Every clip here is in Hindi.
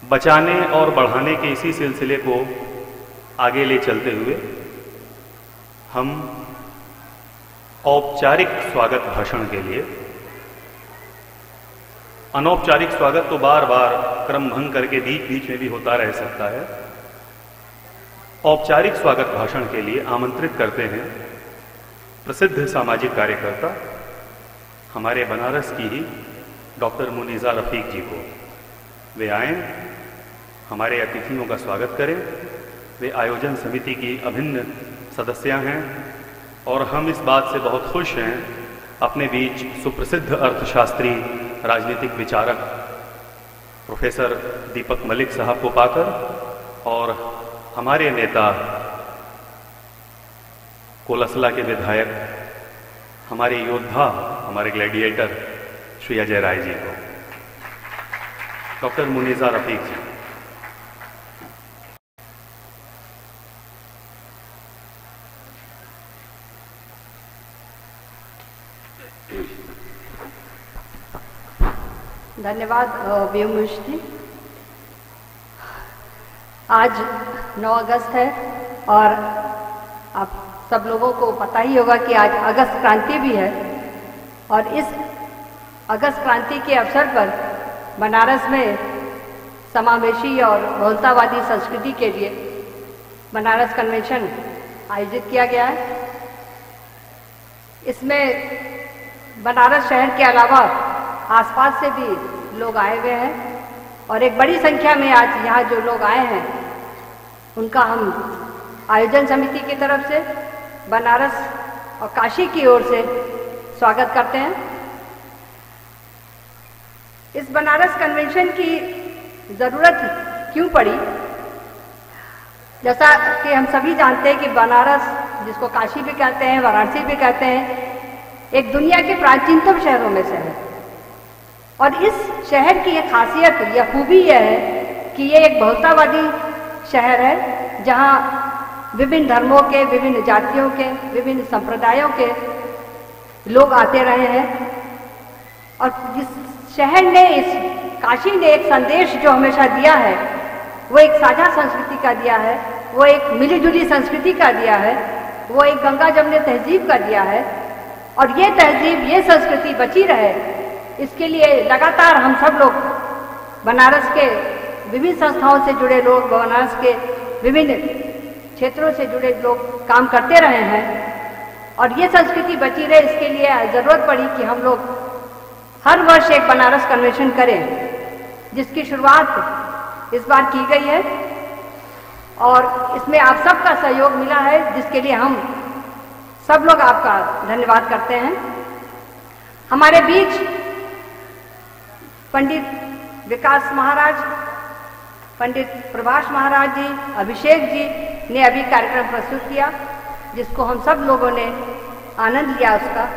बचाने और बढ़ाने के इसी सिलसिले को आगे ले चलते हुए हम औपचारिक स्वागत भाषण के लिए, अनौपचारिक स्वागत तो बार बार क्रम भंग करके बीच बीच में भी होता रह सकता है, औपचारिक स्वागत भाषण के लिए आमंत्रित करते हैं प्रसिद्ध सामाजिक कार्यकर्ता हमारे बनारस की ही डॉक्टर मुनीज़ा रफ़ीक जी को। वे आएं, हमारे अतिथियों का स्वागत करें। वे आयोजन समिति की अभिन्न सदस्या हैं और हम इस बात से बहुत खुश हैं अपने बीच सुप्रसिद्ध अर्थशास्त्री, राजनीतिक विचारक प्रोफेसर दीपक मलिक साहब को पाकर और हमारे नेता कोलसला के विधायक, हमारे योद्धा, हमारे ग्लैडिएटर श्री अजय राय जी को। डॉक्टर मुनीज़ा रफ़ीक जी। धन्यवाद व्योमेश जी। आज 9 अगस्त है और आप सब लोगों को पता ही होगा कि आज अगस्त क्रांति भी है और इस अगस्त क्रांति के अवसर पर बनारस में समावेशी और बहुलतावादी संस्कृति के लिए बनारस कन्वेंशन आयोजित किया गया है। इसमें बनारस शहर के अलावा आसपास से भी लोग आए हुए हैं और एक बड़ी संख्या में आज यहाँ जो लोग आए हैं उनका हम आयोजन समिति की तरफ से, बनारस और काशी की ओर से स्वागत करते हैं। इस बनारस कन्वेंशन की ज़रूरत क्यों पड़ी? जैसा कि हम सभी जानते हैं कि बनारस, जिसको काशी भी कहते हैं, वाराणसी भी कहते हैं, एक दुनिया के प्राचीनतम शहरों में से है और इस शहर की एक खासियत या खूबी यह है कि ये एक बहुलतावादी शहर है जहाँ विभिन्न धर्मों के, विभिन्न जातियों के, विभिन्न संप्रदायों के लोग आते रहे हैं और जिस शहर ने, इस काशी ने एक संदेश जो हमेशा दिया है वो एक साझा संस्कृति का दिया है, वो एक मिलीजुली संस्कृति का दिया है, वो एक गंगा जमने तहजीब का दिया है और ये तहजीब, ये संस्कृति बची रहे, इसके लिए लगातार हम सब लोग बनारस के विभिन्न संस्थाओं से जुड़े लोग, बनारस के विभिन्न क्षेत्रों से जुड़े लोग काम करते रहे हैं और ये संस्कृति बची रहे, इसके लिए ज़रूरत पड़ी कि हम लोग हर वर्ष एक बनारस कन्वेंशन करें, जिसकी शुरुआत इस बार की गई है और इसमें आप सबका सहयोग मिला है, जिसके लिए हम सब लोग आपका धन्यवाद करते हैं। हमारे बीच पंडित विकास महाराज, पंडित प्रभाष महाराज जी, अभिषेक जी ने अभी कार्यक्रम प्रस्तुत किया, जिसको हम सब लोगों ने आनंद लिया। उसका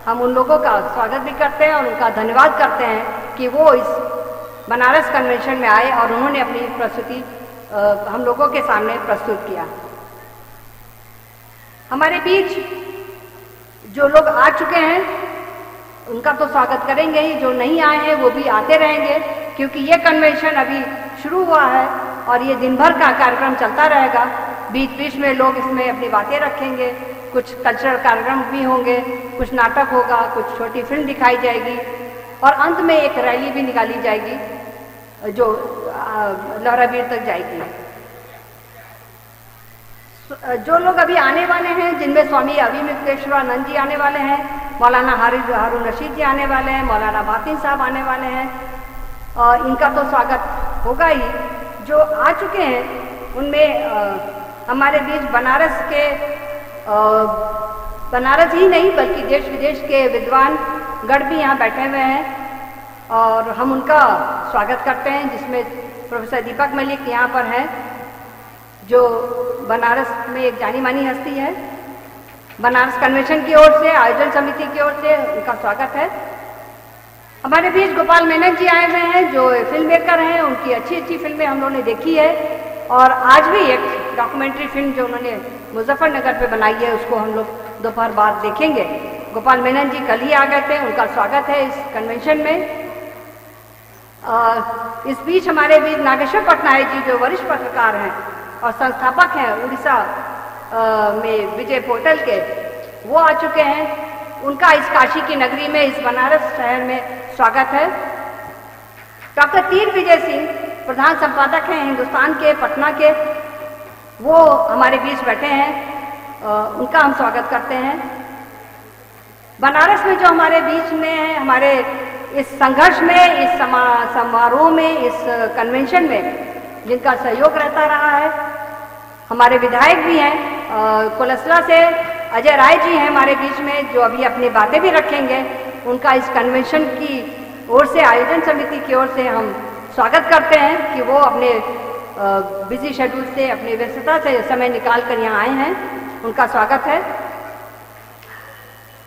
हम उन लोगों का स्वागत भी करते हैं और उनका धन्यवाद करते हैं कि वो इस बनारस कन्वेंशन में आए और उन्होंने अपनी प्रस्तुति हम लोगों के सामने प्रस्तुत किया। हमारे बीच जो लोग आ चुके हैं उनका तो स्वागत करेंगे ही, जो नहीं आए हैं वो भी आते रहेंगे, क्योंकि ये कन्वेंशन अभी शुरू हुआ है और ये दिन भर का कार्यक्रम चलता रहेगा। बीच बीच में लोग इसमें अपनी बातें रखेंगे, कुछ कल्चरल कार्यक्रम भी होंगे, कुछ नाटक होगा, कुछ छोटी फिल्म दिखाई जाएगी और अंत में एक रैली भी निकाली जाएगी जो लहराबीर तक जाएगी। जो लोग अभी आने वाले हैं, जिनमें स्वामी अभिमुक्तेश्वरानंद जी आने वाले हैं, मौलाना हारून रशीद जी आने वाले हैं, मौलाना बातिन साहब आने वाले हैं और इनका तो स्वागत होगा ही। जो आ चुके हैं उनमें हमारे बीच बनारस के, बनारस ही नहीं बल्कि देश विदेश के विद्वान गण भी यहाँ बैठे हुए हैं और हम उनका स्वागत करते हैं, जिसमें प्रोफेसर दीपक मलिक यहाँ पर हैं, जो बनारस में एक जानी मानी हस्ती है। बनारस कन्वेंशन की ओर से, आयोजन समिति की ओर से उनका स्वागत है। हमारे बीच गोपाल मेनन जी आए हुए हैं, जो फिल्म मेकर हैं, उनकी अच्छी अच्छी फिल्में हम लोगों ने देखी है और आज भी एक डॉक्यूमेंट्री फिल्म जो उन्होंने मुजफ्फरनगर पे बनाई है उसको हम लोग दोपहर बाद देखेंगे। गोपाल मेनन जी कल ही आ गए थे, उनका स्वागत है इस कन्वेंशन में। इस बीच हमारे बीच नागेश्वर पटनायक जी, जो वरिष्ठ पत्रकार हैं और संस्थापक हैं उड़ीसा में विजय पोर्टल के, वो आ चुके हैं। उनका इस काशी की नगरी में, इस बनारस शहर में स्वागत है। डॉक्टर तीर विजय सिंह प्रधान संपादक हैं हिंदुस्तान के, पटना के, वो हमारे बीच बैठे हैं, उनका हम स्वागत करते हैं। बनारस में जो हमारे बीच में है, हमारे इस संघर्ष में, इस समारोह में, इस कन्वेंशन में जिनका सहयोग रहता रहा है, हमारे विधायक भी हैं, कोलसला से अजय राय जी हैं हमारे बीच में, जो अभी अपनी बातें भी रखेंगे। उनका इस कन्वेंशन की ओर से, आयोजन समिति की ओर से हम स्वागत करते हैं कि वो अपने बिजी शेड्यूल से, अपनी व्यस्तता से समय निकाल कर यहाँ आए हैं, उनका स्वागत है।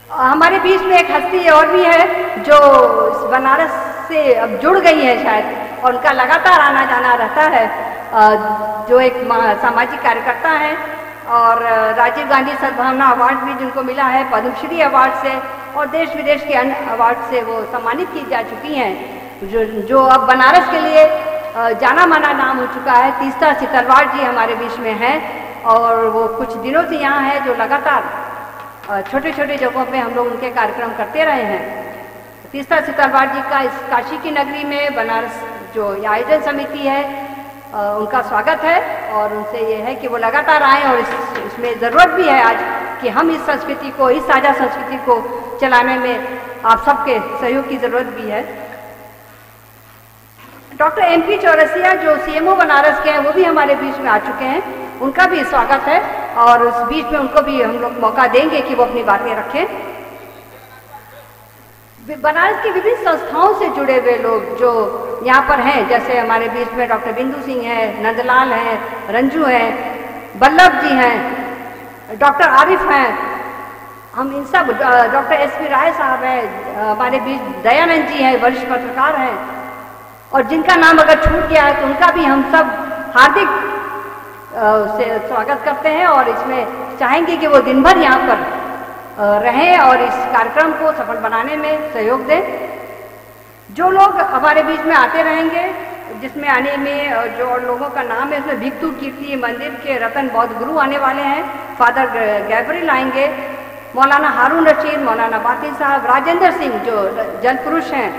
हमारे बीच में एक हस्ती और भी है जो बनारस से अब जुड़ गई है शायद, और उनका लगातार आना जाना रहता है, जो एक सामाजिक कार्यकर्ता हैं और राजीव गांधी सद्भावना अवार्ड भी जिनको मिला है, पद्मश्री अवार्ड से और देश विदेश के अन्य अवार्ड से वो सम्मानित की जा चुकी हैं, जो अब बनारस के लिए जाना माना नाम हो चुका है। तीस्ता सितरवार जी हमारे बीच में हैं और वो कुछ दिनों से यहाँ है, जो लगातार छोटे छोटे जगहों पे हम लोग उनके कार्यक्रम करते रहे हैं। तीस्ता सितरवार जी का इस काशी की नगरी में बनारस जो आयोजन समिति है, उनका स्वागत है और उनसे ये है कि वो लगातार आए, और इसमें ज़रूरत भी है आज कि हम इस संस्कृति को, इस साझा संस्कृति को चलाने में आप सबके सहयोग की ज़रूरत भी है। डॉक्टर MP चौरसिया जो CMO बनारस के हैं, वो भी हमारे बीच में आ चुके हैं, उनका भी स्वागत है और उस बीच में उनको भी हम लोग मौका देंगे कि वो अपनी बातें रखें। बनारस की विभिन्न संस्थाओं से जुड़े हुए लोग जो यहाँ पर हैं, जैसे हमारे बीच में डॉक्टर बिंदु सिंह हैं, नंदलाल हैं, रंजू हैं, बल्लभ जी हैं, डॉक्टर आरिफ हैं, हम इन सब, डॉक्टर SP राय साहब हैं हमारे बीच, दयानंद जी हैं, वरिष्ठ पत्रकार हैं, और जिनका नाम अगर छूट गया है तो उनका भी हम सब हार्दिक से स्वागत करते हैं और इसमें चाहेंगे कि वो दिन भर यहाँ पर रहें और इस कार्यक्रम को सफल बनाने में सहयोग दें। जो लोग हमारे बीच में आते रहेंगे, जिसमें आने में जो लोगों का नाम है, उसमें भिक्तु कीर्ति मंदिर के रतन बौद्ध गुरु आने वाले हैं, फादर गैब्रियल आएंगे, मौलाना हारून रशीद, मौलाना बातिल साहब, राजेंद्र सिंह जो जल पुरुष हैं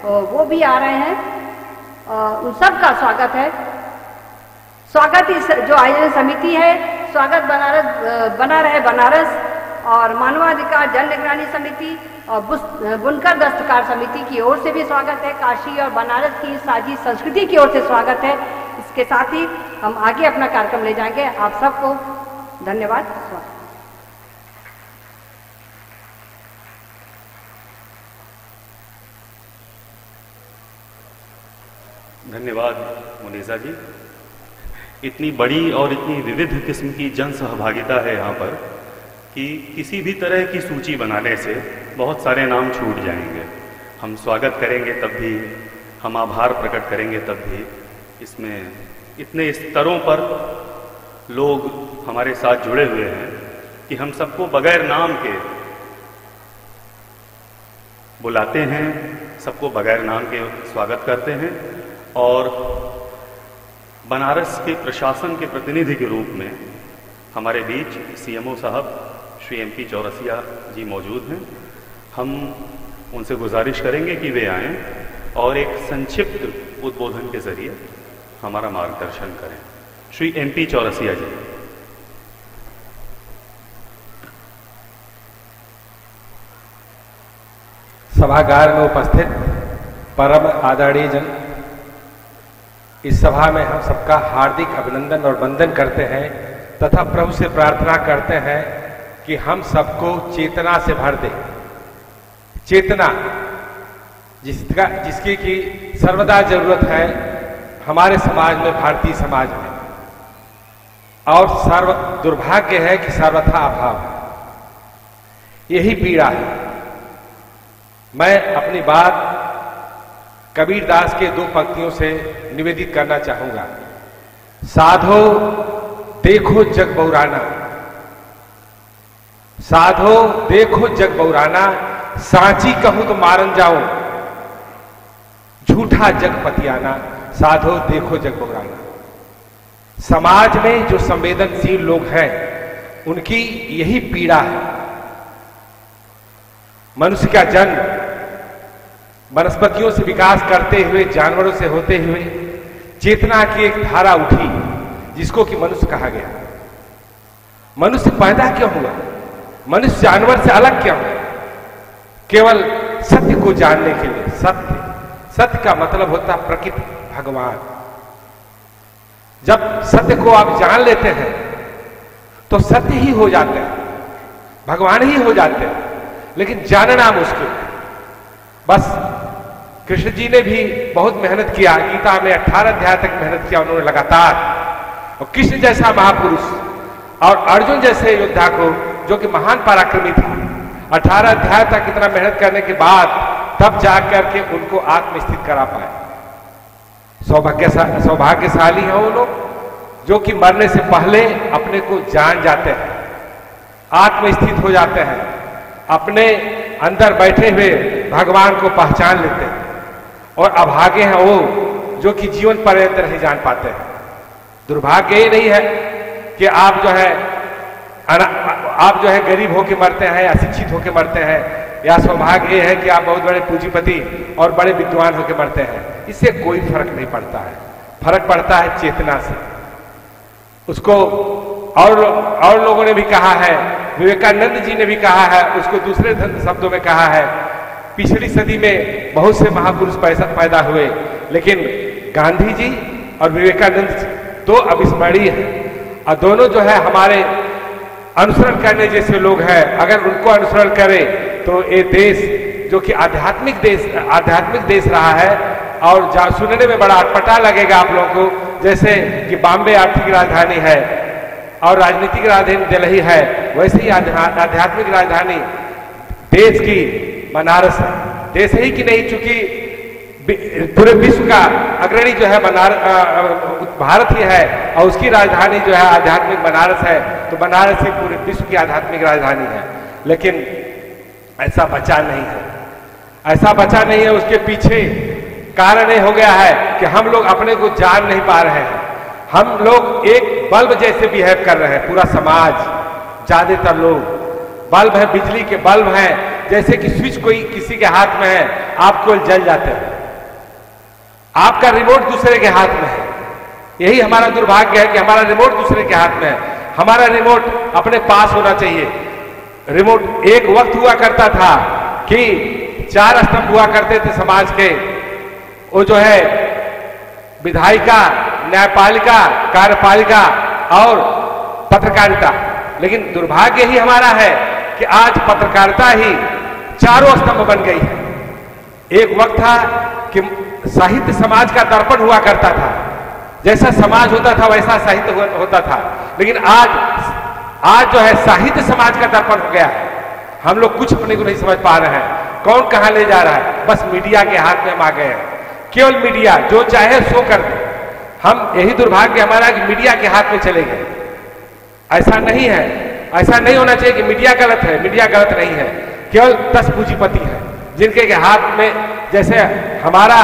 वो भी आ रहे हैं, उन सब का स्वागत है। स्वागत इस जो आयोजन समिति है, स्वागत बना रहे बनारस और मानवाधिकार जन निगरानी समिति और बुनकर दस्तकार समिति की ओर से भी स्वागत है। काशी और बनारस की साझी संस्कृति की ओर से स्वागत है। इसके साथ ही हम आगे अपना कार्यक्रम ले जाएंगे। आप सबको धन्यवाद। धन्यवाद मुनीजा जी। इतनी बड़ी और इतनी विविध किस्म की जन सहभागिता है यहाँ पर कि किसी भी तरह की सूची बनाने से बहुत सारे नाम छूट जाएंगे। हम स्वागत करेंगे तब भी, हम आभार प्रकट करेंगे तब भी, इसमें इतने स्तरों पर लोग हमारे साथ जुड़े हुए हैं कि हम सबको बगैर नाम के बुलाते हैं, सबको बगैर नाम के स्वागत करते हैं। और बनारस के प्रशासन के प्रतिनिधि के रूप में हमारे बीच CMO साहब श्री MP चौरसिया जी मौजूद हैं। हम उनसे गुजारिश करेंगे कि वे आएं और एक संक्षिप्त उद्बोधन के जरिए हमारा मार्गदर्शन करें। श्री MP चौरसिया जी। सभागार में उपस्थित परम आदरणीय जन, इस सभा में हम सबका हार्दिक अभिनंदन और वंदन करते हैं तथा प्रभु से प्रार्थना करते हैं कि हम सबको चेतना से भर दे। चेतना जिसकी की सर्वदा जरूरत है हमारे समाज में, भारतीय समाज में, और सर्व दुर्भाग्य है कि सर्वथा अभाव है। यही पीड़ा है। मैं अपनी बात कबीरदास के 2 पंक्तियों से निवेदित करना चाहूंगा। साधो देखो जग बौराना, साधो देखो जग बौराना, सांची कहूं तो मारन जाऊं, झूठा जग पतियाना, साधो देखो जग बगराना। समाज में जो संवेदनशील लोग हैं उनकी यही पीड़ा है। मनुष्य का जन्म वनस्पतियों से विकास करते हुए, जानवरों से होते हुए चेतना की एक धारा उठी जिसको कि मनुष्य कहा गया। मनुष्य पैदा क्यों हुआ? मनुष्य जानवर से अलग क्यों है? केवल सत्य को जानने के लिए। सत्य का मतलब होता प्रकृति, भगवान। जब सत्य को आप जान लेते हैं तो सत्य ही हो जाते हैं, भगवान ही हो जाते हैं। लेकिन जानना मुश्किल है। बस कृष्ण जी ने भी बहुत मेहनत किया, गीता में 18 अध्याय तक मेहनत किया उन्होंने लगातार। और कृष्ण जैसा महापुरुष और अर्जुन जैसे योद्धा को, जो कि महान पराक्रमी था, 18 अध्याय तक इतना मेहनत करने के बाद तब जाकर के उनको आत्मस्थित करा पाए। सौभाग्यशाली हैं वो लोग जो कि मरने से पहले अपने को जान जाते हैं, आत्मस्थित हो जाते हैं, अपने अंदर बैठे हुए भगवान को पहचान लेते हैं। और अभागे हैं वो जो कि जीवन पर्यंत नहीं जान पाते हैं। दुर्भाग्य ये नहीं है कि आप जो है गरीब होके मरते हैं, अशिक्षित होके मरते हैं, या सौभाग्य ये है कि आप बहुत बड़े पूंजीपति और बड़े विद्वान होके मरते हैं। इससे कोई फर्क नहीं पड़ता है। फर्क पड़ता है चेतना से। उसको और लोगों ने भी कहा है, विवेकानंद जी ने भी कहा है, उसको दूसरे शब्दों में कहा है। पिछली सदी में बहुत से महापुरुष पैदा हुए, लेकिन गांधी जी और विवेकानंद जी दो अविस्मरणीय हैं। और दोनों जो है हमारे अनुसरण करने जैसे लोग हैं। अगर उनको अनुसरण करें तो ये देश जो कि आध्यात्मिक देश रहा है, और सुनने में बड़ा अटपटा लगेगा आप लोगों को, जैसे कि बॉम्बे आर्थिक राजधानी है और राजनीतिक राजधानी दिल्ली है, वैसे ही आध्यात्मिक राजधानी देश की बनारस है। देश ही की नहीं, चूंकि पूरे विश्व का अग्रणी जो है भारत ही है, और उसकी राजधानी जो है आध्यात्मिक बनारस है। तो बनारस ही पूरे विश्व की आध्यात्मिक राजधानी है। लेकिन ऐसा बचा नहीं है, ऐसा बचा नहीं है। उसके पीछे कारण ये हो गया है कि हम लोग अपने को जान नहीं पा रहे हैं। हम लोग एक बल्ब जैसे बिहेव कर रहे हैं, पूरा समाज, ज्यादातर लोग बल्ब है, बिजली के बल्ब हैं, जैसे कि स्विच कोई किसी के हाथ में है, आप केवल जल जाते हैं। आपका रिमोट दूसरे के हाथ में है। यही हमारा दुर्भाग्य है कि हमारा रिमोट दूसरे के हाथ में है। हमारा रिमोट अपने पास होना चाहिए। रिमोट एक वक्त हुआ करता था कि 4 स्तंभ हुआ करते थे समाज के, वो जो है विधायिका, न्यायपालिका, कार्यपालिका और पत्रकारिता। लेकिन दुर्भाग्य ही हमारा है कि आज पत्रकारिता ही चारों स्तंभ बन गई है। एक वक्त था कि साहित्य समाज का दर्पण हुआ करता था, जैसा समाज होता था वैसा साहित्य होता था। लेकिन आज जो है साहित्य समाज का दर्पण हो गया है। हम लोग कुछ अपने को नहीं समझ पा रहे हैं, कौन कहां ले जा रहा है। बस मीडिया के हाथ में हम आ गए हैं। केवल मीडिया जो चाहे सो कर दे। हम यही दुर्भाग्य हमारा कि मीडिया के हाथ में चले गए। ऐसा नहीं है, ऐसा नहीं होना चाहिए कि मीडिया गलत है। मीडिया गलत नहीं है, केवल 10 पूंजीपति है जिनके के हाथ में, जैसे हमारा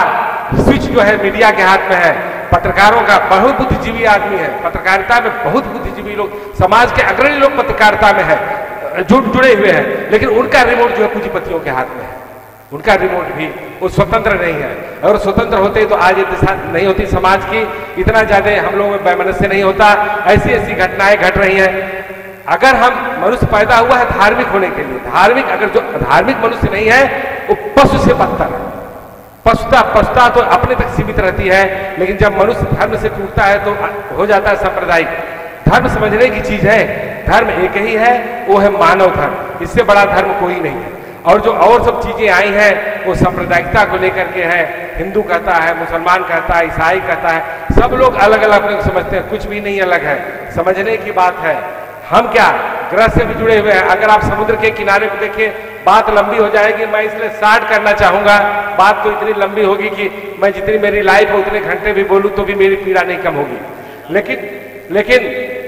स्विच जो है मीडिया के हाथ में है। पत्रकारों का बहुत बुद्धिजीवी आदमी है, पत्रकारिता में बहुत बुद्धिजीवी लोग, समाज के अग्रणी लोग पत्रकारिता में है, जुड़े हुए हैं। लेकिन उनका रिमोट जो है पूंजीपतियों के हाथ में है। उनका रिमोट भी वो स्वतंत्र नहीं है। अगर स्वतंत्र होते तो आज ये दिशा नहीं होती समाज की, इतना ज्यादा हम लोगों में वैमनस्य नहीं होता, ऐसी ऐसी घटनाएं घट रही हैं। अगर हम मनुष्य पैदा हुआ है धार्मिक होने के लिए, धार्मिक, अगर जो धार्मिक मनुष्य नहीं है वो पशु से बदतर है। पशुता तो अपने तक सीमित रहती है, लेकिन जब मनुष्य धर्म से टूटता है तो हो जाता है सांप्रदायिक। धर्म समझने की चीज है, धर्म एक ही है, वो है मानव धर्म। इससे बड़ा धर्म कोई नहीं है। और जो और सब चीजें आई हैं वो सांप्रदायिकता को लेकर के है। हिंदू कहता है, मुसलमान कहता है, ईसाई कहता है, सब लोग अलग अलग अपने को समझते हैं। कुछ भी नहीं अलग है, समझने की बात है। हम क्या ग्रह से भी जुड़े हुए हैं। अगर आप समुद्र के किनारे को देखिए, बात लंबी हो जाएगी, मैं इसलिए स्टार्ट करना चाहूंगा। बात तो इतनी लंबी होगी कि मैं जितनी मेरी लाइफ है उतने घंटे भी बोलूं तो भी मेरी पीड़ा नहीं कम होगी। लेकिन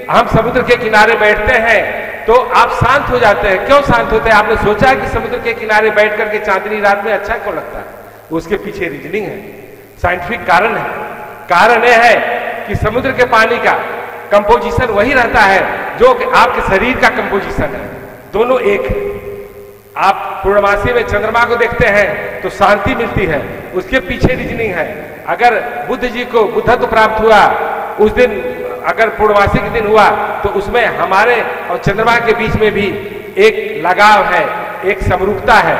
हम समुद्र के किनारे बैठते हैं तो आप शांत हो जाते हैं। क्यों शांत होते हैं? आपने सोचा कि समुद्र के किनारे बैठ करके चांदनी रात में अच्छा क्यों लगता है? उसके पीछे रीजनिंग है। साइंटिफिक कारण है। कारण यह है कि समुद्र के पानी का कंपोजिशन वही रहता है जो कि आपके शरीर का कंपोजिशन है, दोनों एक है। आप पूर्णमासी में चंद्रमा को देखते हैं तो शांति मिलती है, उसके पीछे रीजनिंग है। अगर बुद्ध जी को बुद्धत्व प्राप्त हुआ उस दिन, अगर पूर्णमासी के दिन हुआ, तो उसमें हमारे और चंद्रमा के बीच में भी एक लगाव है, एक समरूपता है।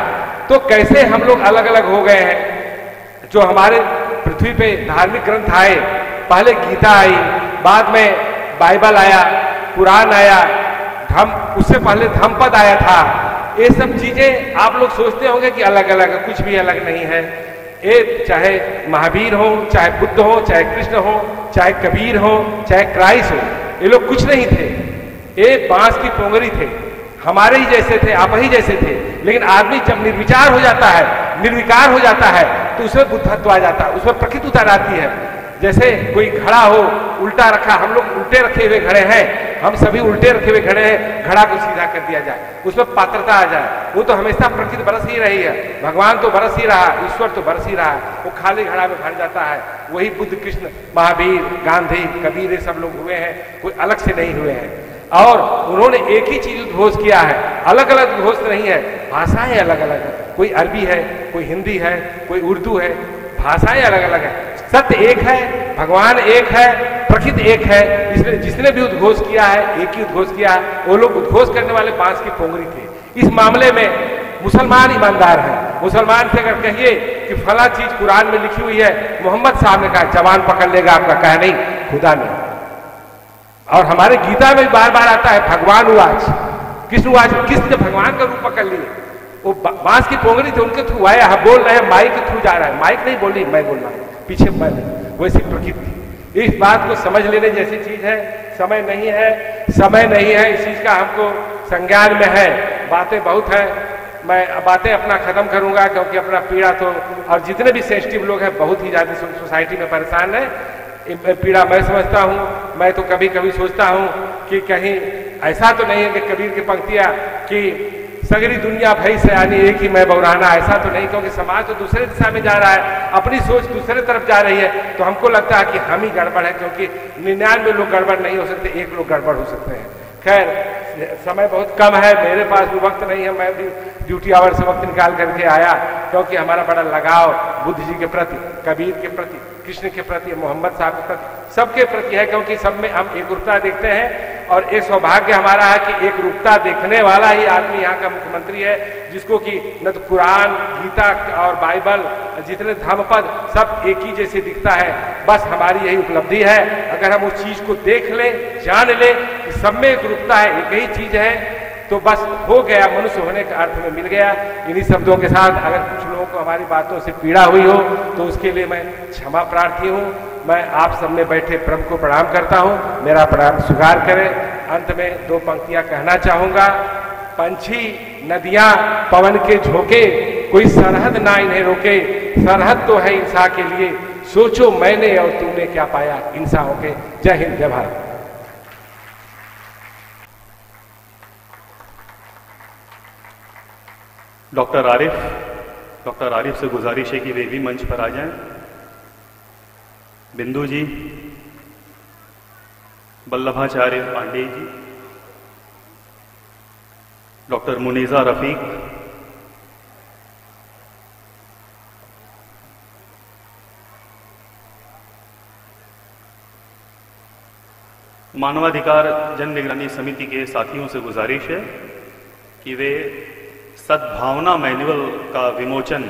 तो कैसे हम लोग अलग अलग हो गए हैं। जो हमारे पृथ्वी पे धार्मिक ग्रंथ आए, पहले गीता आई, बाद में बाइबल आया, कुरान आया, उससे पहले धम्मपद आया था। ये सब चीजें आप लोग सोचते होंगे कि अलग अलग है, कुछ भी अलग नहीं है। ये चाहे महावीर हो, चाहे बुद्ध हो, चाहे कृष्ण हो, चाहे कबीर हो, चाहे क्राइस्ट हो, ये लोग कुछ नहीं थे। ये बांस की पोंगरी थे, हमारे ही जैसे थे, आप ही जैसे थे। लेकिन आदमी जब निर्विचार हो जाता है, निर्विकार हो जाता है, तो उसमें बुद्धत्व आ जाता है, उसमें प्रकृति उतर आती है। जैसे कोई घड़ा हो उल्टा रखा, हम लोग उल्टे रखे हुए खड़े हैं, हम सभी उल्टे रखे हुए खड़े हैं, घड़ा को सीधा कर दिया जाए, उसमें पात्रता आ जाए। वो तो हमेशा प्रकृति बरस ही रही है, भगवान तो बरस ही रहा, ईश्वर तो बरस ही रहा है, वो खाली घड़ा में भर जाता है। वही बुद्ध, कृष्ण, महावीर, गांधी, कबीर, ये सब लोग हुए हैं, कोई अलग से नहीं हुए हैं। और उन्होंने एक ही चीज उद्घोष किया है, अलग अलग उद्घोष नहीं है, भाषाएं अलग अलग है। कोई अरबी है, कोई हिंदी है, कोई उर्दू है, भाषाएं अलग अलग है। सत्य एक है, भगवान एक है, प्रकृति एक है। जिसने भी उद्घोष किया है, एक ही उद्घोष किया है। वो लोग उद्घोष करने वाले बांस की पोंगरी थे। इस मामले में मुसलमान ईमानदार है। मुसलमान से अगर कहिए कि फला चीज कुरान में लिखी हुई है, मोहम्मद साहब ने कहा, जवान पकड़ लेगा आपका, कहा नहीं, खुदा ने। और हमारे गीता में बार बार आता है भगवान उवाच, कृष्ण उवाच, किसने भगवान का रूप पकड़ लिए। वो बांस की पोंगरी थे, उनके थ्रू आया, हम बोल रहे हैं, माइक के थ्रू जा रहा है, माइक नहीं बोल रही, मैं बोल रहा हूं, पीछे मैं नहीं। वैसी प्रकृति, इस बात को समझ लेने जैसी चीज है। समय नहीं है, समय नहीं है, इस चीज का हमको संज्ञान में है। बातें बहुत है, मैं बातें अपना खत्म करूंगा, क्योंकि अपना पीड़ा तो, और जितने भी सेंसिटिव लोग हैं बहुत ही ज्यादा सोसाइटी में परेशान है। पीड़ा मैं समझता हूँ। मैं तो कभी कभी सोचता हूँ कि कहीं ऐसा तो नहीं है कि कबीर की पंक्तियां कि सगरी दुनिया भई सयानी एक ही मैं बौराना, ऐसा तो नहीं, क्योंकि समाज तो दूसरे दिशा में जा रहा है, अपनी सोच दूसरे तरफ जा रही है। तो हमको लगता है कि हम ही गड़बड़ है, क्योंकि 99 लोग गड़बड़ नहीं हो सकते, एक लोग गड़बड़ हो सकते हैं। खैर, समय बहुत कम है, मेरे पास भी वक्त नहीं है, मैं भी ड्यूटी आवर से वक्त निकाल करके आया, क्योंकि हमारा बड़ा लगाव बुद्ध जी के प्रति, कबीर के प्रति, कृष्ण के प्रति, मोहम्मद साहब के प्रति, सबके प्रति है, क्योंकि सब में हम एक रूपता देखते हैं। और एक सौभाग्य हमारा है कि एक रूपता देखने वाला ही आदमी यहाँ का मुख्यमंत्री है, जिसको कि न तो कुरान, गीता और बाइबल, जितने धर्मपद, सब एक ही जैसे दिखता है। बस हमारी यही उपलब्धि है। अगर हम उस चीज को देख ले, जान ले कि सब में एक रूपता है, एक ही चीज है, तो बस हो गया, मनुष्य होने का अर्थ में मिल गया। इन्हीं शब्दों के साथ अगर कुछ लोगों को हमारी बातों से पीड़ा हुई हो तो उसके लिए मैं क्षमा प्रार्थी हूँ। मैं आप सब में बैठे प्रभु को प्रणाम करता हूँ, मेरा प्रणाम स्वीकार करें। अंत में 2 पंक्तियां कहना चाहूंगा। पंछी, नदियां, पवन के झोंके, कोई सरहद ना इन्हें रोके, सरहद तो है इंसान के लिए, सोचो मैंने और तुमने क्या पाया इंसान होके। जय हिंद, जय भारत। डॉक्टर आरिफ से गुजारिश है कि वे भी मंच पर आ जाएं। बिंदु जी, वल्लभाचार्य पांडे जी, डॉक्टर मुनीजा रफीक, मानवाधिकार जन निगरानी समिति के साथियों से गुजारिश है कि वे सद्भावना मैनुअल का विमोचन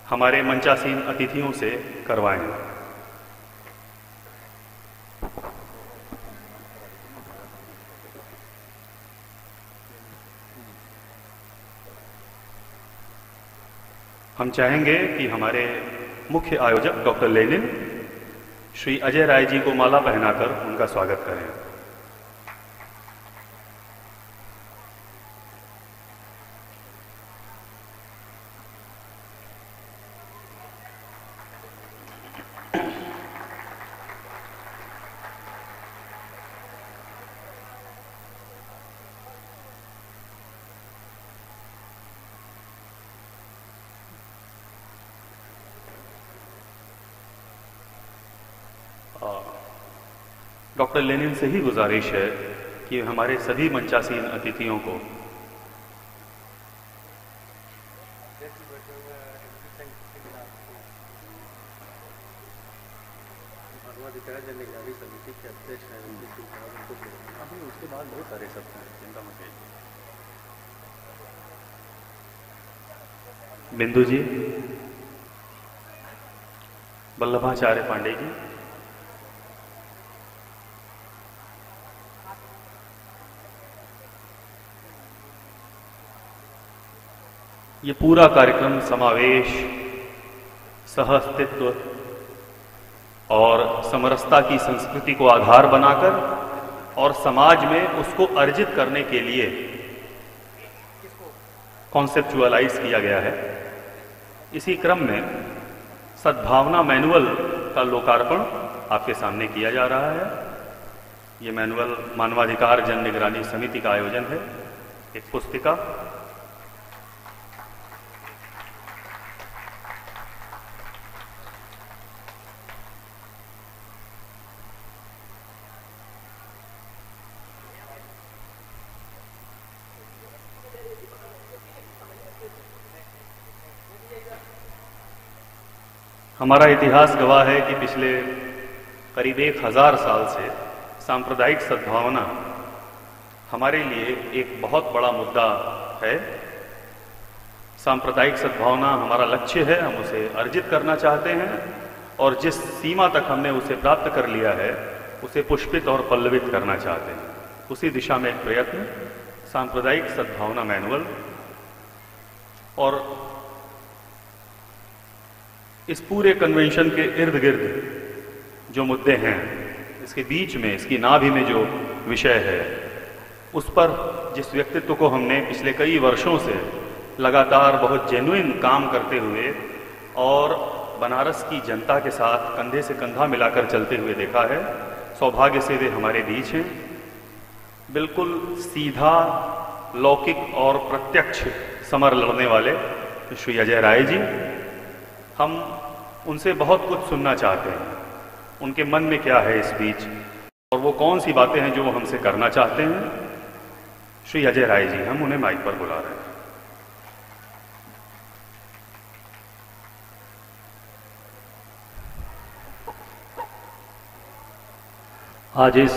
हमारे मंचासीन अतिथियों से करवाएं। हम चाहेंगे कि हमारे मुख्य आयोजक डॉक्टर लेनिन श्री अजय राय जी को माला पहनाकर उनका स्वागत करें। डॉक्टर लेनिन से ही गुजारिश है कि हमारे सभी मंचासीन अतिथियों को उसके बाद बहुत सारे शब्द हैं, चिंता मत कीजिए। बिंदु जी, वल्लभाचार्य पांडे जी, ये पूरा कार्यक्रम समावेश, सहअस्तित्व और समरसता की संस्कृति को आधार बनाकर और समाज में उसको अर्जित करने के लिए कॉन्सेप्चुअलाइज किया गया है। इसी क्रम में सद्भावना मैनुअल का लोकार्पण आपके सामने किया जा रहा है। ये मैनुअल मानवाधिकार जन निगरानी समिति का आयोजन है, एक पुस्तिका। हमारा इतिहास गवाह है कि पिछले करीब 1000 साल से सांप्रदायिक सद्भावना हमारे लिए एक बहुत बड़ा मुद्दा है। सांप्रदायिक सद्भावना हमारा लक्ष्य है, हम उसे अर्जित करना चाहते हैं और जिस सीमा तक हमने उसे प्राप्त कर लिया है उसे पुष्पित और पल्लवित करना चाहते हैं। उसी दिशा में एक प्रयत्न सांप्रदायिक सद्भावना मैनुअल। और इस पूरे कन्वेंशन के इर्द गिर्द जो मुद्दे हैं, इसके बीच में, इसकी नाभि में जो विषय है, उस पर जिस व्यक्तित्व को हमने पिछले कई वर्षों से लगातार बहुत जेन्युइन काम करते हुए और बनारस की जनता के साथ कंधे से कंधा मिलाकर चलते हुए देखा है, सौभाग्य से वे हमारे बीच हैं। बिल्कुल सीधा, लौकिक और प्रत्यक्ष समर लड़ने वाले श्री अजय राय जी। हम उनसे बहुत कुछ सुनना चाहते हैं, उनके मन में क्या है इस बीच और वो कौन सी बातें हैं जो वो हमसे करना चाहते हैं। श्री अजय राय जी, हम उन्हें माइक पर बुला रहे हैं। आज इस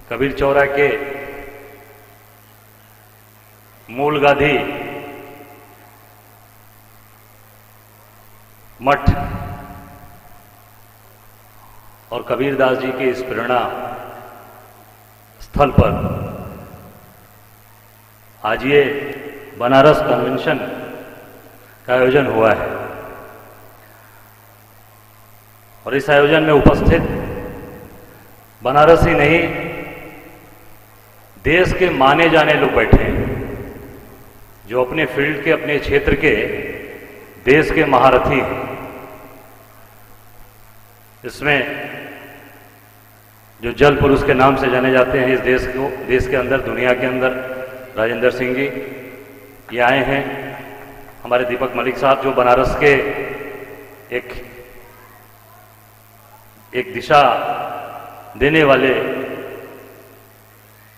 कबीर चौरा के मूल गाधी मठ और कबीरदास जी के इस प्रेरणा स्थल पर आज ये बनारस कन्वेंशन का आयोजन हुआ है और इस आयोजन में उपस्थित बनारस ही नहीं, देश के माने जाने लोग बैठे हैं जो अपने फील्ड के, अपने क्षेत्र के, देश के महारथी हैं। इसमें जो जल पुरुष के नाम से जाने जाते हैं इस देश के अंदर, दुनिया के अंदर, राजेंद्र सिंह जी ये आए हैं। हमारे दीपक मलिक साहब जो बनारस के एक दिशा देने वाले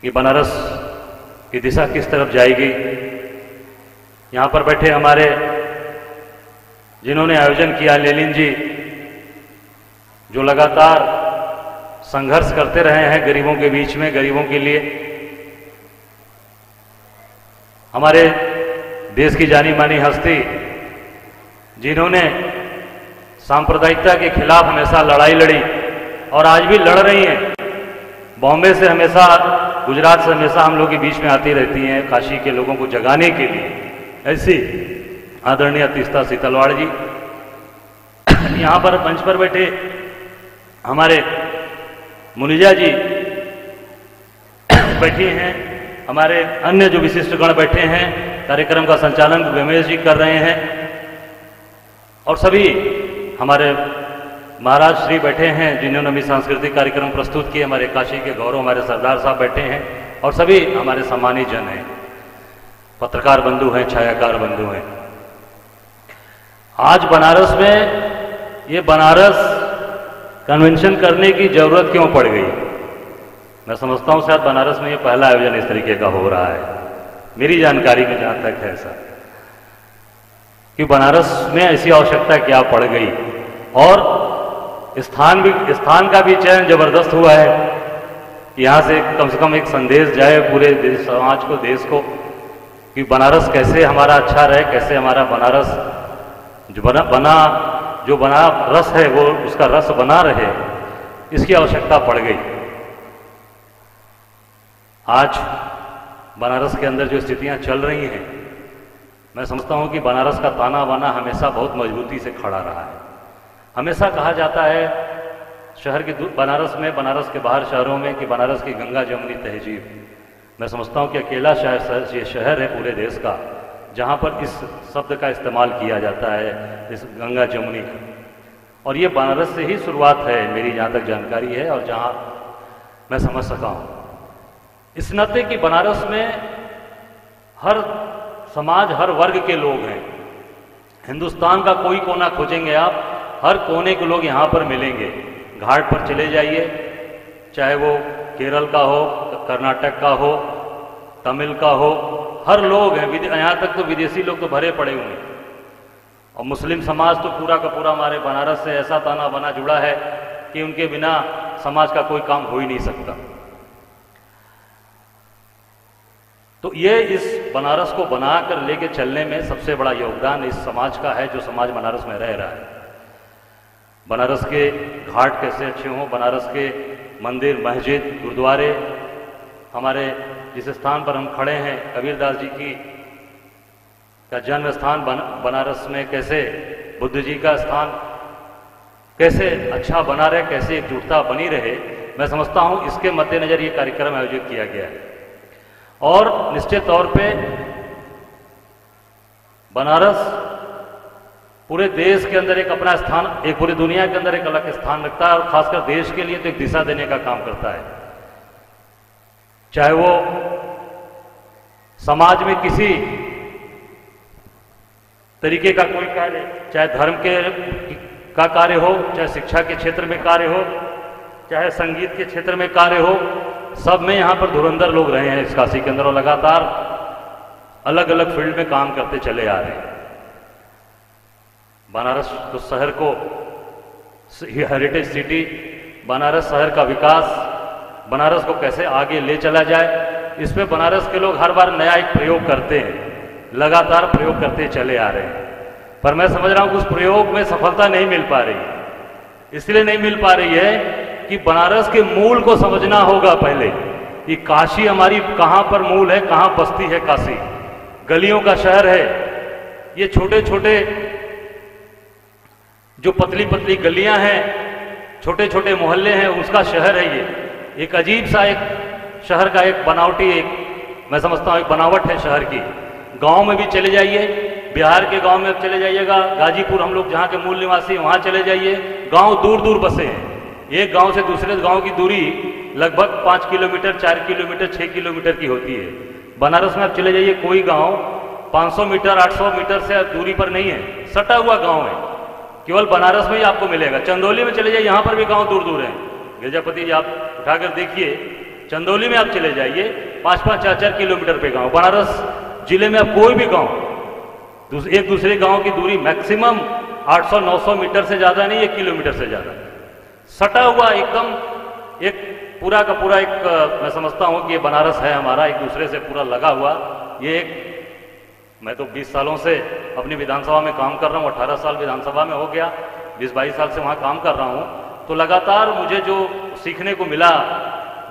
कि बनारस की दिशा किस तरफ जाएगी। यहाँ पर बैठे हमारे जिन्होंने आयोजन किया, लेनिन जी, जो लगातार संघर्ष करते रहे हैं गरीबों के बीच में, गरीबों के लिए। हमारे देश की जानी मानी हस्ती जिन्होंने सांप्रदायिकता के खिलाफ हमेशा लड़ाई लड़ी और आज भी लड़ रही हैं। बॉम्बे से हमेशा, गुजरात से हमेशा हम लोग के बीच में आती रहती हैं काशी के लोगों को जगाने के लिए। ऐसी आदरणीय तीस्ता सीतलवाड़ जी, यहाँ पर मंच पर बैठे हमारे मुनिजा जी बैठी हैं, हमारे अन्य जो विशिष्ट गण बैठे हैं, कार्यक्रम का संचालन रमेश जी कर रहे हैं और सभी हमारे महाराज श्री बैठे हैं जिन्होंने भी सांस्कृतिक कार्यक्रम प्रस्तुत किए। हमारे काशी के गौरव हमारे सरदार साहब बैठे हैं और सभी हमारे सम्मानित जन हैं, पत्रकार बंधु हैं, छायाकार बंधु हैं। आज बनारस में ये बनारस कन्वेंशन करने की जरूरत क्यों पड़ गई? मैं समझता हूं शायद बनारस में ये पहला आयोजन इस तरीके का हो रहा है, मेरी जानकारी में जहां तक है ऐसा, कि बनारस में ऐसी आवश्यकता क्या पड़ गई। और स्थान का भी चयन जबरदस्त हुआ है। यहाँ से कम एक संदेश जाए पूरे समाज को, देश को, कि बनारस कैसे हमारा अच्छा रहे, कैसे हमारा बनारस जो बना रस है वो उसका रस बना रहे, इसकी आवश्यकता पड़ गई। आज बनारस के अंदर जो स्थितियां चल रही हैं, मैं समझता हूं कि बनारस का ताना बाना हमेशा बहुत मजबूती से खड़ा रहा है। हमेशा कहा जाता है शहर के बनारस में, बनारस के बाहर शहरों में, कि बनारस की गंगा जमुनी तहजीब। मैं समझता हूं कि अकेला ये शहर है पूरे देश का जहां पर इस शब्द का इस्तेमाल किया जाता है, इस गंगा जमुनी का। और ये बनारस से ही शुरुआत है, मेरी जहां तक जानकारी है और जहां मैं समझ सका हूं। इस नाते कि बनारस में हर समाज, हर वर्ग के लोग हैं। हिंदुस्तान का कोई कोना खोजेंगे आप, हर कोने के लोग यहाँ पर मिलेंगे। घाट पर चले जाइए, चाहे वो केरल का हो, कर्नाटक का हो, तमिल का हो, हर लोग हैं। यहाँ तक तो विदेशी लोग तो भरे पड़े हुए हैं। और मुस्लिम समाज तो पूरा का पूरा हमारे बनारस से ऐसा ताना बना जुड़ा है कि उनके बिना समाज का कोई काम हो ही नहीं सकता। तो ये इस बनारस को बनाकर लेके चलने में सबसे बड़ा योगदान इस समाज का है, जो समाज बनारस में रह रहा है। बनारस के घाट कैसे अच्छे हों, बनारस के मंदिर, मस्जिद, गुरुद्वारे, हमारे जिस स्थान पर हम खड़े हैं, कबीरदास जी का जन्म स्थान बनारस में, कैसे बुद्ध जी का स्थान कैसे अच्छा बना रहे, कैसे एकजुटता बनी रहे, मैं समझता हूं इसके मद्देनजर ये कार्यक्रम आयोजित किया गया है। और निश्चित तौर पे बनारस पूरे देश के अंदर एक अपना स्थान, एक पूरी दुनिया के अंदर एक अलग स्थान रखता है और खासकर देश के लिए तो एक दिशा देने का काम करता है। चाहे वो समाज में किसी तरीके का कोई कार्य, चाहे धर्म का कार्य हो, चाहे शिक्षा के क्षेत्र में कार्य हो, चाहे संगीत के क्षेत्र में कार्य हो, सब में यहाँ पर धुरंधर लोग रहे हैं इस काशी के अंदर और लगातार अलग अलग फील्ड में काम करते चले आ रहे हैं। बनारस तो शहर को हेरिटेज सिटी, बनारस शहर का विकास, बनारस को कैसे आगे ले चला जाए, इस पे बनारस के लोग हर बार नया एक प्रयोग करते हैं, लगातार प्रयोग करते चले आ रहे हैं। पर मैं समझ रहा हूं कि उस प्रयोग में सफलता नहीं मिल पा रही। इसलिए नहीं मिल पा रही है कि बनारस के मूल को समझना होगा पहले, कि काशी हमारी कहां पर मूल है, कहां बस्ती है काशी। गलियों का शहर है ये, छोटे छोटे जो पतली पतली गलियां हैं, छोटे छोटे मोहल्ले हैं, उसका शहर है ये। एक अजीब सा एक शहर का एक बनावटी, एक मैं समझता हूं एक बनावट है शहर की। गांव में भी चले जाइए, बिहार के गांव में अब चले जाइएगा, गाजीपुर हम लोग जहां के मूल निवासी, वहां चले जाइए, गांव दूर दूर बसे हैं। एक गांव से दूसरे गांव की दूरी लगभग 5 किलोमीटर, 4 किलोमीटर, 6 किलोमीटर की होती है। बनारस में आप चले जाइए, कोई गांव 500 मीटर, 800 मीटर से दूरी पर नहीं है, सटा हुआ गांव है। केवल बनारस में ही आपको मिलेगा। चंदौली में चले जाइए, यहां पर भी गांव दूर दूर हैं। गिरजापति जी आप उठाकर देखिए, चंदौली में आप चले जाइए, 5-5, 4-4 किलोमीटर पे गांव। बनारस जिले में आप कोई भी गांव, एक दूसरे गांव की दूरी मैक्सिमम 800-900 मीटर से ज्यादा नहीं, 1 किलोमीटर से ज्यादा, सटा हुआ एकदम एक पूरा का पूरा एक मैं समझता हूं कि ये बनारस है हमारा, एक दूसरे से पूरा लगा हुआ। ये एक, मैं तो 20 सालों से अपनी विधानसभा में काम कर रहा हूँ, 18 साल विधानसभा में हो गया, 20-22 साल से वहाँ काम कर रहा हूँ। तो लगातार मुझे जो सीखने को मिला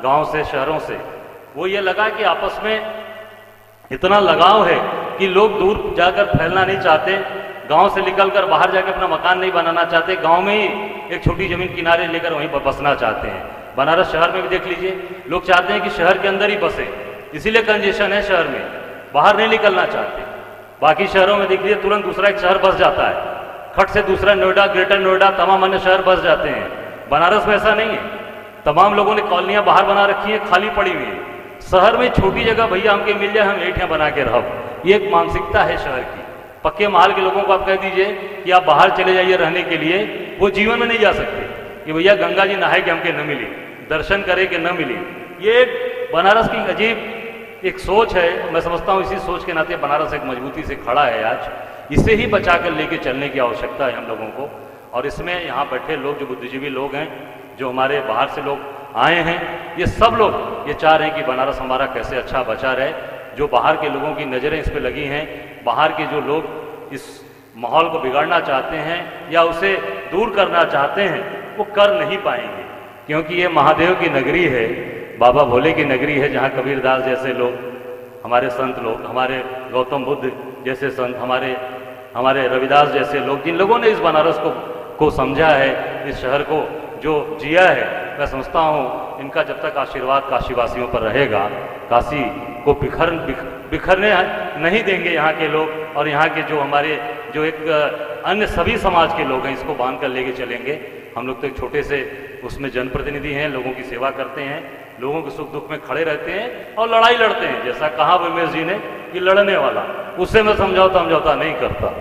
गांव से, शहरों से, वो ये लगा कि आपस में इतना लगाव है कि लोग दूर जाकर फैलना नहीं चाहते, गांव से निकलकर बाहर जाकर अपना मकान नहीं बनाना चाहते, गांव में ही एक छोटी जमीन किनारे लेकर वहीं पर बसना चाहते हैं। बनारस शहर में भी देख लीजिए, लोग चाहते हैं कि शहर के अंदर ही बसे, इसीलिए कंजेशन है शहर में, बाहर नहीं निकलना चाहते। बाकी शहरों में देख लीजिए, तुरंत दूसरा एक शहर बस जाता है, खट से दूसरा नोएडा, ग्रेटर नोएडा, तमाम अन्य शहर बस जाते हैं। बनारस में ऐसा नहीं है, तमाम लोगों ने कॉलोनियां बाहर बना रखी हैं, खाली पड़ी हुई है। शहर में छोटी जगह भैया हमके मिल जाए, हम एठियां बना के रहो, ये एक मानसिकता है शहर की। पक्के महल के लोगों को आप कह दीजिए कि आप बाहर चले जाइए रहने के लिए, वो जीवन में नहीं जा सकते कि भैया गंगा जी नहाए कि हमके न मिली, दर्शन करे कि न मिली। ये बनारस की अजीब एक सोच है। मैं समझता हूँ इसी सोच के नाते बनारस एक मजबूती से खड़ा है आज। इसे ही बचा कर लेके चलने की आवश्यकता है हम लोगों को। और इसमें यहाँ बैठे लोग जो बुद्धिजीवी लोग हैं, जो हमारे बाहर से लोग आए हैं, ये सब लोग ये चाह रहे हैं कि बनारस हमारा कैसे अच्छा बचा रहे। जो बाहर के लोगों की नज़रें इस पर लगी हैं, बाहर के जो लोग इस माहौल को बिगाड़ना चाहते हैं या उसे दूर करना चाहते हैं, वो कर नहीं पाएंगे, क्योंकि ये महादेव की नगरी है, बाबा भोले की नगरी है, जहाँ कबीरदास जैसे लोग, हमारे संत लोग, हमारे गौतम बुद्ध जैसे संत, हमारे रविदास जैसे लोग, जिन लोगों ने इस बनारस को समझा है, इस शहर को जो जिया है, मैं समझता हूँ इनका जब तक आशीर्वाद काशीवासियों पर रहेगा, काशी को बिखरने नहीं देंगे यहाँ के लोग। और यहाँ के जो हमारे जो एक अन्य सभी समाज के लोग हैं, इसको बांध कर लेके चलेंगे। हम लोग तो एक छोटे से उसमें जनप्रतिनिधि हैं, लोगों की सेवा करते हैं, लोगों के सुख दुख में खड़े रहते हैं और लड़ाई लड़ते हैं। जैसा कहा उमेश जी ने कि लड़ने वाला, उससे मैं समझौता नहीं करता।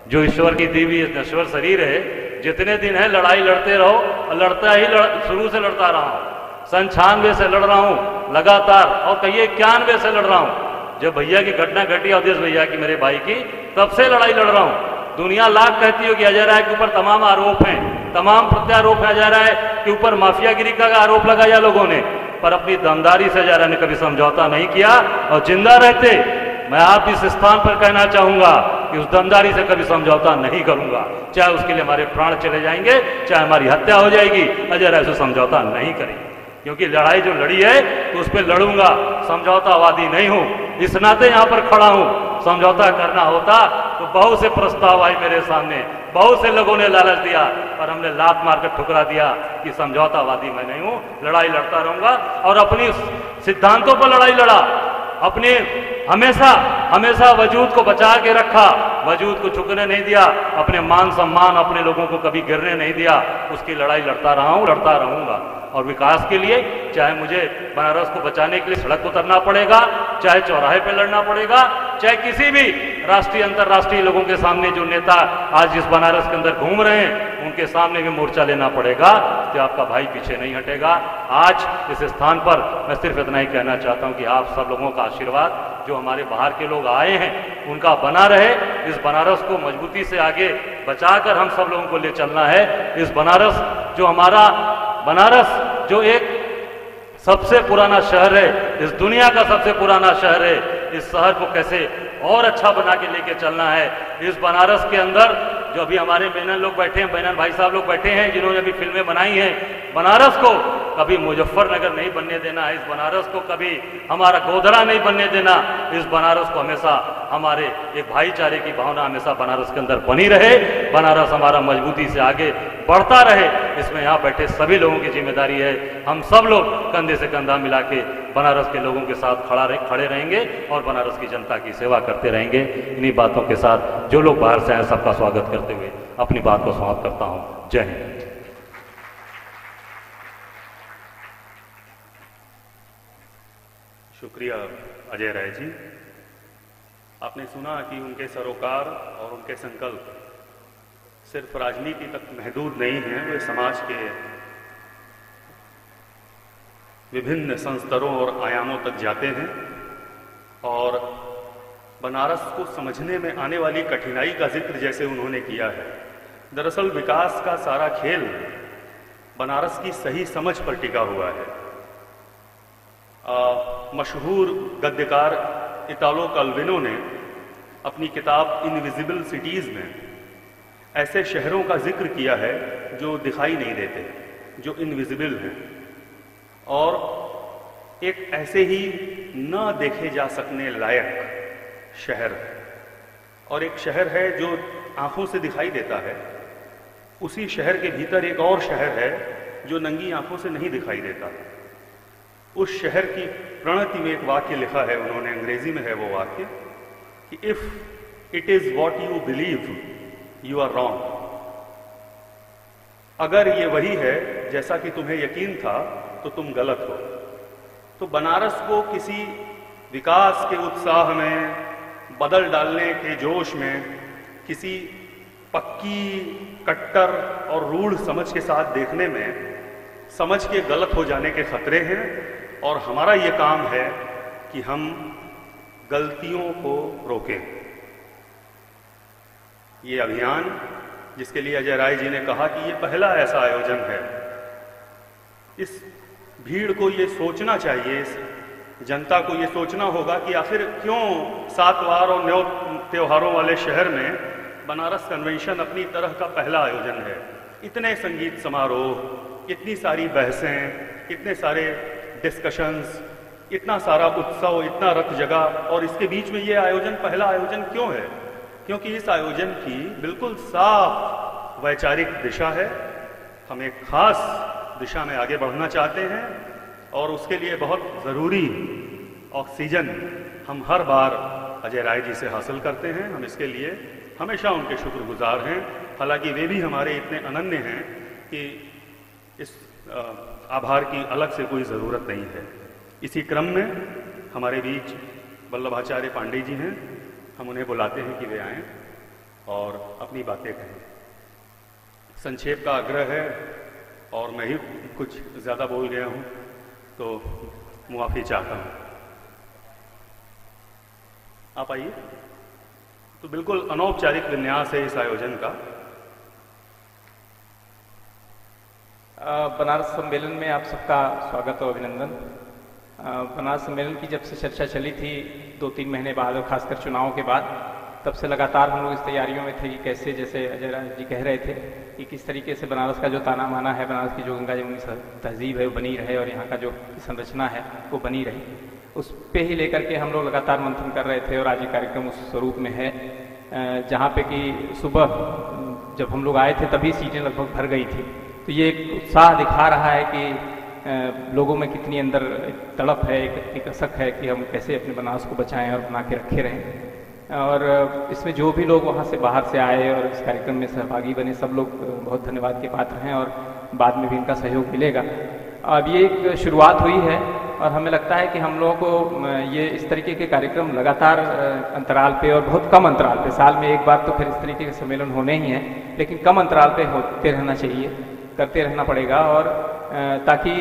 जो ईश्वर की दी हुई नश्वर शरीर है, जितने दिन है लड़ाई लड़ते रहो, और लड़ता ही शुरू से लड़ता रहा हूँ। 96 से लड़ रहा हूँ लगातार, और कहिए 91 से लड़ रहा हूँ। जब भैया की घटना घटी, अवधेश भैया की, मेरे भाई की, तब से लड़ाई लड़ रहा हूँ। दुनिया लाख कहती हो कि अजय राय के ऊपर तमाम आरोप हैं, तमाम प्रत्यारोप है, अजय राय के ऊपर माफियागिरी का आरोप लगाया लोगों ने, पर अपनी दमदारी से अजय राय ने कभी समझौता नहीं किया। और जिंदा रहते मैं आप इस स्थान पर कहना चाहूंगा कि उस दमदारी से कभी समझौता नहीं करूंगा, चाहे उसके लिए हमारे प्राण चले जाएंगे, चाहे हमारी हत्या हो जाएगी, अजय राय से समझौता नहीं करेंगे। क्योंकि लड़ाई जो लड़ी है तो उस पर लड़ूंगा, समझौतावादी नहीं हूं। इस नाते यहां पर खड़ा हूं। समझौता करना होता तो बहुत से प्रस्ताव आए मेरे सामने, बहुत से लोगों ने लालच दिया, पर हमने लात मारकर ठुकरा दिया कि समझौतावादी मैं नहीं हूं, लड़ाई लड़ता रहूंगा। और अपनी सिद्धांतों पर लड़ाई लड़ा, अपने हमेशा वजूद को बचा के रखा, वजूद को झुकने नहीं दिया, अपने मान सम्मान अपने लोगों को कभी गिरने नहीं दिया। उसकी लड़ाई लड़ता रहा हूं, लड़ता रहूंगा। और विकास के लिए चाहे मुझे बनारस को बचाने के लिए सड़क उतरना पड़ेगा, चाहे चौराहे पे लड़ना पड़ेगा, चाहे किसी भी राष्ट्रीय अंतर्राष्ट्रीय लोगों के सामने जो नेता आज इस बनारस के अंदर घूम रहे हैं, उनके सामने भी मोर्चा लेना पड़ेगा, कि आपका भाई पीछे नहीं हटेगा। आज इस स्थान पर मैं सिर्फ इतना ही कहना चाहता हूं कि आप सब लोगों का आशीर्वाद, जो हमारे बाहर के लोग आए हैं, उनका बना रहे। इस बनारस को मजबूती से आगे बचाकर हम सब लोगों को ले चलना है। इस बनारस जो हमारा बनारस जो एक सबसे पुराना शहर है, इस दुनिया का सबसे पुराना शहर है, इस शहर को कैसे और अच्छा बना के लेके चलना है। इस बनारस के अंदर जो अभी हमारे मेनन लोग बैठे हैं, मेनन भाई साहब लोग बैठे हैं, जिन्होंने अभी फिल्में बनाई हैं, बनारस को कभी मुजफ्फरनगर नहीं बनने देना, इस बनारस को कभी हमारा गोधरा नहीं बनने देना। इस बनारस को हमेशा हमारे एक भाईचारे की भावना हमेशा बनारस के अंदर बनी रहे, बनारस हमारा मजबूती से आगे बढ़ता रहे। इसमें यहाँ बैठे सभी लोगों की जिम्मेदारी है। हम सब लोग कंधे से कंधा मिला के बनारस के लोगों के साथ खड़े रहेंगे और बनारस की जनता की सेवा करते रहेंगे। इन्हीं बातों के साथ जो लोग बाहर से आए, सबका स्वागत करते हुए अपनी बात को समाप्त करता हूँ। जय हिंद। शुक्रिया अजय राय जी। आपने सुना कि उनके सरोकार और उनके संकल्प सिर्फ राजनीति तक महदूद नहीं हैं, वे समाज के विभिन्न संस्तरों और आयामों तक जाते हैं और बनारस को समझने में आने वाली कठिनाई का जिक्र जैसे उन्होंने किया है। दरअसल विकास का सारा खेल बनारस की सही समझ पर टिका हुआ है। मशहूर गद्यकार इटालो कैल्विनो ने अपनी किताब इनविजिबल सिटीज में ऐसे शहरों का जिक्र किया है जो दिखाई नहीं देते, जो इनविजिबल हैं, और एक ऐसे ही न देखे जा सकने लायक शहर, और एक शहर है जो आंखों से दिखाई देता है। उसी शहर के भीतर एक और शहर है जो नंगी आंखों से नहीं दिखाई देता। उस शहर की प्रणति में एक वाक्य लिखा है उन्होंने, अंग्रेजी में है वो वाक्य, कि if it is what you believe you are wrong. अगर ये वही है जैसा कि तुम्हें यकीन था तो तुम गलत हो। तो बनारस को किसी विकास के उत्साह में, बदल डालने के जोश में किसी पक्की, कट्टर और रूढ़ समझ के साथ देखने में समझ के गलत हो जाने के खतरे हैं, और हमारा ये काम है कि हम गलतियों को रोकें। ये अभियान, जिसके लिए अजय राय जी ने कहा कि ये पहला ऐसा आयोजन है, इस भीड़ को ये सोचना चाहिए, इस जनता को ये सोचना होगा कि आखिर क्यों 7 वार और 9 त्योहारों वाले शहर में बनारस कन्वेंशन अपनी तरह का पहला आयोजन है। इतने संगीत समारोह, इतनी सारी बहसें, इतने सारे डिस्कशंस, इतना सारा उत्सव, इतना रथ जगह, और इसके बीच में ये आयोजन पहला आयोजन क्यों है? क्योंकि इस आयोजन की बिल्कुल साफ वैचारिक दिशा है। हम एक खास दिशा में आगे बढ़ना चाहते हैं, और उसके लिए बहुत ज़रूरी ऑक्सीजन हम हर बार अजय राय जी से हासिल करते हैं। हम इसके लिए हमेशा उनके शुक्रगुजार हैं। हालांकि वे भी हमारे इतने अनन्य हैं कि इस आभार की अलग से कोई ज़रूरत नहीं है। इसी क्रम में हमारे बीच वल्लभाचार्य पांडे जी हैं। हम उन्हें बुलाते हैं कि वे आएं और अपनी बातें कहें। संक्षेप का आग्रह है, और मैं ही कुछ ज़्यादा बोल गया हूं तो मुआफ़ी चाहता हूं। आप आइए। तो बिल्कुल अनौपचारिक विन्यास है इस आयोजन का। बनारस सम्मेलन में आप सबका स्वागत और अभिनंदन। बनारस सम्मेलन की जब से चर्चा चली थी 2-3 महीने बाद, और खासकर चुनाव के बाद, तब से लगातार हम लोग इस तैयारियों में थे कि कैसे, जैसे अजय राय जी कह रहे थे, कि किस तरीके से बनारस का जो ताना माना है, बनारस की जो गंगा जमुनी तहजीब है वो बनी रहे, और यहाँ का जो संरचना है वो बनी रहे। उस पे ही लेकर के हम लोग लगातार मंथन कर रहे थे, और आज ये कार्यक्रम उस स्वरूप में है, जहाँ पे कि सुबह जब हम लोग आए थे तभी सीटें लगभग भर गई थी। तो ये एक उत्साह दिखा रहा है कि लोगों में कितनी अंदर तड़प है, एक कसक है कि हम कैसे अपने बनारस को बचाएं और बना के रखे रहें। और इसमें जो भी लोग वहाँ से बाहर से आए और इस कार्यक्रम में सहभागी बने, सब लोग बहुत धन्यवाद के पात्र हैं, और बाद में भी इनका सहयोग मिलेगा। अब ये एक शुरुआत हुई है, और हमें लगता है कि हम लोगों को ये इस तरीके के कार्यक्रम लगातार अंतराल पे, और बहुत कम अंतराल पे, साल में एक बार तो फिर इस तरीके के सम्मेलन होने ही हैं, लेकिन कम अंतराल पे होते रहना चाहिए, करते रहना पड़ेगा। और ताकि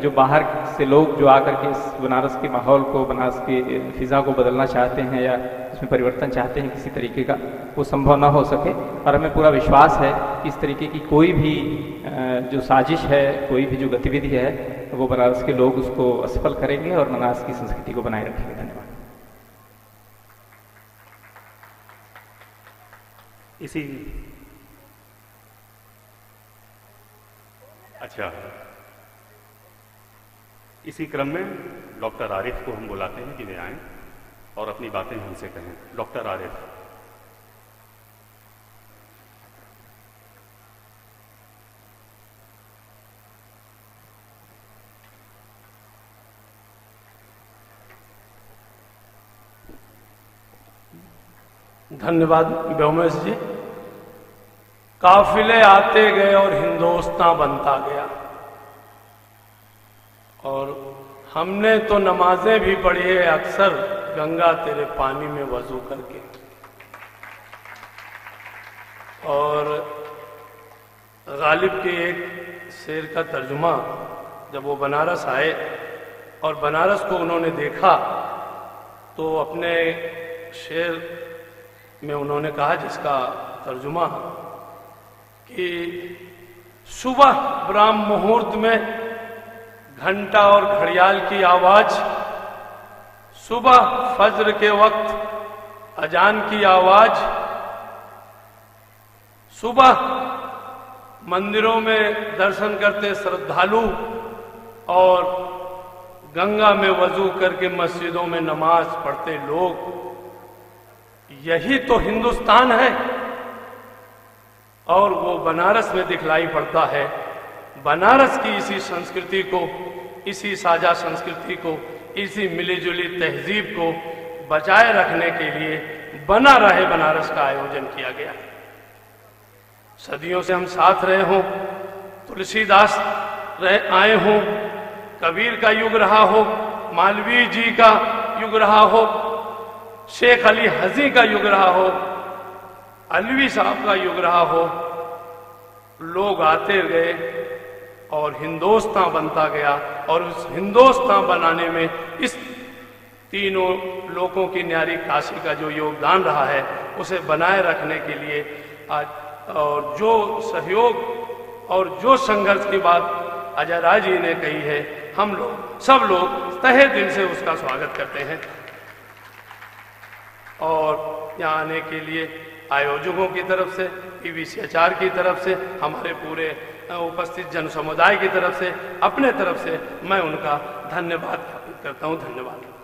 जो बाहर से लोग जो आकर के इस बनारस के माहौल को, बनारस की फिज़ा को बदलना चाहते हैं या इसमें परिवर्तन चाहते हैं किसी तरीके का, वो संभव ना हो सके। और हमें पूरा विश्वास है कि इस तरीके की कोई भी जो साजिश है, कोई भी जो गतिविधि है, वो बनारस के लोग उसको असफल करेंगे और बनारस की संस्कृति को बनाए रखेंगे। धन्यवाद। इसी क्रम में डॉक्टर आरिफ को हम बुलाते हैं कि वे आएं और अपनी बातें हमसे कहें। डॉक्टर आरिफ। धन्यवाद व्योमेश जी। काफिले आते गए और हिंदुस्तान बनता गया, और हमने तो नमाजें भी पढ़ी है अक्सर गंगा तेरे पानी में वजू करके। और गालिब के एक शेर का तर्जुमा, जब वो बनारस आए और बनारस को उन्होंने देखा, तो अपने शेर में उन्होंने कहा, जिसका तर्जुमा कि सुबह ब्राह्म मुहूर्त में घंटा और घड़ियाल की आवाज, सुबह फज्र के वक्त अजान की आवाज, सुबह मंदिरों में दर्शन करते श्रद्धालु और गंगा में वजू करके मस्जिदों में नमाज पढ़ते लोग, यही तो हिंदुस्तान है। और वो बनारस में दिखलाई पड़ता है। बनारस की इसी संस्कृति को, इसी साझा संस्कृति को, इसी मिलीजुली तहजीब को बचाए रखने के लिए बना रहे बनारस का आयोजन किया गया। सदियों से हम साथ रहे हों, तुलसीदास आए हों, कबीर का युग रहा हो, मालवीय जी का युग रहा हो, शेख अली हजी का युग रहा हो, अलवी साहब का युग रहा हो, लोग आते गए और हिंदुस्तान बनता गया, और उस हिंदुस्तान बनाने में इस तीनों लोगों की न्यारी काशी का जो योगदान रहा है उसे बनाए रखने के लिए आज और जो सहयोग और जो संघर्ष की बात अजय राय जी ने कही है, हम लोग सब लोग तहे दिल से उसका स्वागत करते हैं। और यहाँ आने के लिए आयोजकों की तरफ से, PVCHR की तरफ से, हमारे पूरे उपस्थित जन समुदाय की तरफ से, अपने तरफ से मैं उनका धन्यवाद ज्ञापित करता हूँ। धन्यवाद।